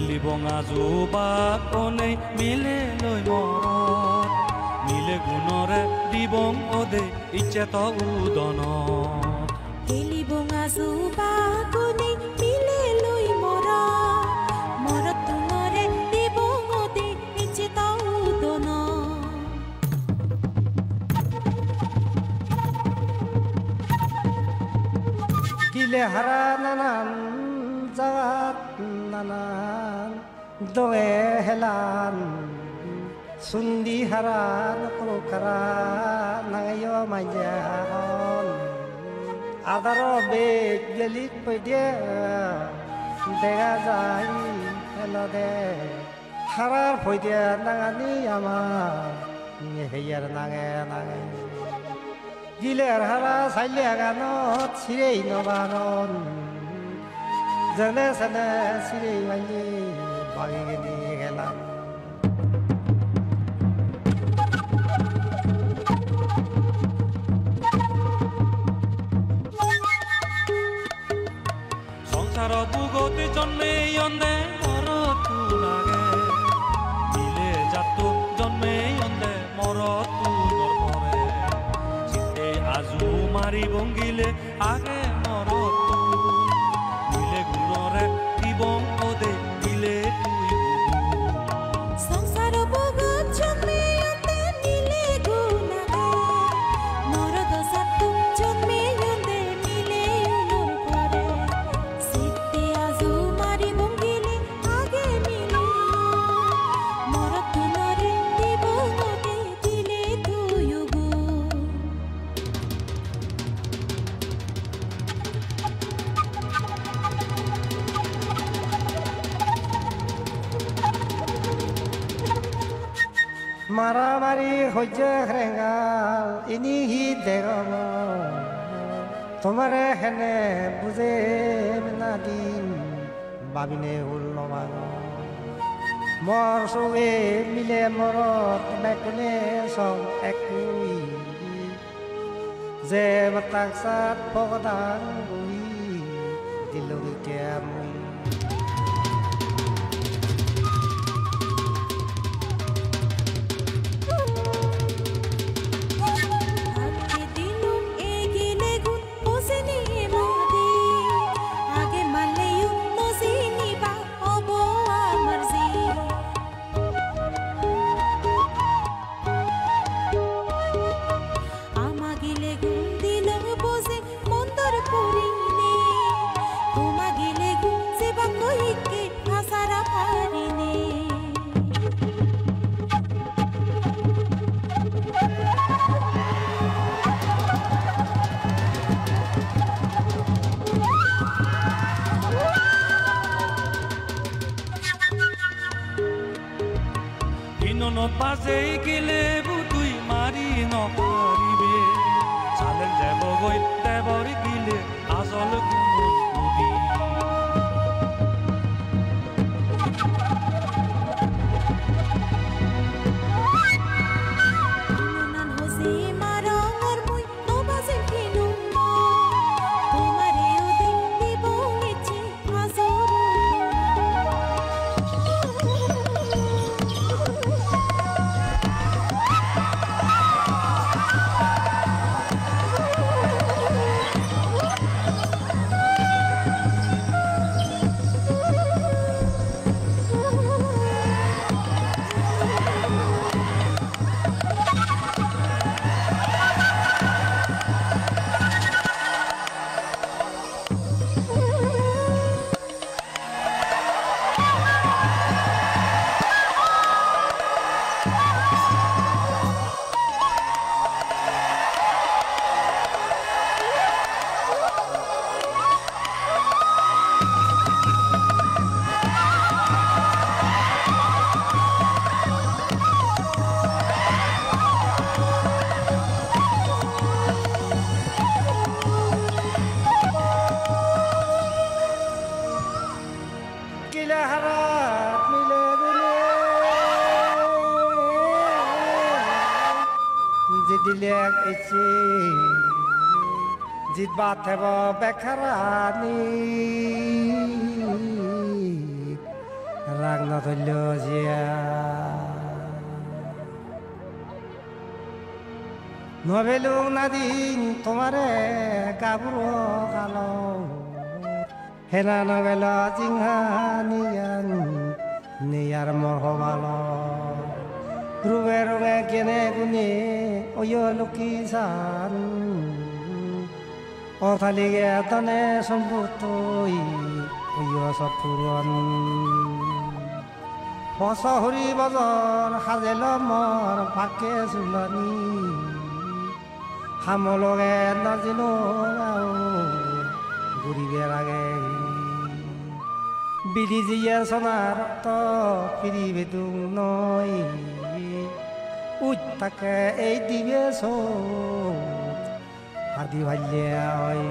শিলি বঙা জোপাক অনেই মিলে লৈ মৰত মিলে গুণৰে দিবং অদে ইচ্ছেত উদনত শিলি বঙা জোপাক অনেই মিলে লৈ মৰত গুণৰে দিবং অদে ইচ্ছেত উদনত গিলে হারা নানান জাত নানান দোয়ে হেলান সুন্দি হারান কলকারা নাগাইও মাইজাহন আদার বেগ গেলিত পইদে দেখা যায় হেলো দে হারার ফইদে নাগানি আমার হেয়ার নাগে নাগে গিলের হারা চাইলে গানত চিৰেই নবাৰণ যেনে চেনে চিৰেই মাইলি বাগি কিনি গেলাম সংসার বুগতে জন্মে অন্দে মরতু লাগে মিলে জাতু জন্মে অন্দে মরতু নরপরে চিতে আজু মারি বঙ্গিলে আগে মরতু মিলে গুণরে দিবং ওদে দিলে তুই সংসার বগত জন্মে অন্দে মিলে গুণাগে মরদ সাতু জন্মে অন্দে মিলে উলুর পরে সিদ্ধে আজু মারি বঙ্গিলে আগে মিলে মরদ গুণরে দিব ওদে দিলে তুই গো মারামারি সহ্য রেঙাল ইনি হি দেগম তোমারে হেনে বুঝে না দিন বাবিনে হুল নবাগ মর সবে মিলে মরত বেকুনে সং একুই যে বাতাক সাত পগদান গুই দিলুই কেমুই আগে দিলুম এগিলে গুণ বসেনি মদি আগে মালেও নসিনি বা হব আমার জি আমাগিলে গুণ দিলুম বসে মন্দর পুরিনে তোমাগিলে গুণ সেবা কইকে ভাষারা পারিনে ইননত বাজেই গেলে বুতুই মারি নপারিবে চালেন যাব গই দেবর গিলে আজল গুণ নদী নানান হসে মারঙর মুই নবাজে কিনুম তোমারে ওদে দিব ইচ্ছে হাজর গিলে হারাত মিলে দিলে জিদিলে ইচ্ছে জিতবা থেব বেখারানি ধৈল্য জিয়া নভেলু নাদিন তোমারে গাবুরো কালো হেনা নভেল জিংহা নিয়ান নিয়ার মরহবালো রুবে রঙে কেনে গুনে ওয় লুকি সান অথালিগে তনে সম্পুতই ওয় সপুরন বছহরি বজর সাজেল মর ফাকে চুলনি হামলগে নাজিনো ঘুরিবে লাগে বিধি জিয়া সোনার রক্ত ফিরিবে তুং নয় উঠ তাকে এই দিবে সো আদি ভাল্যা হয়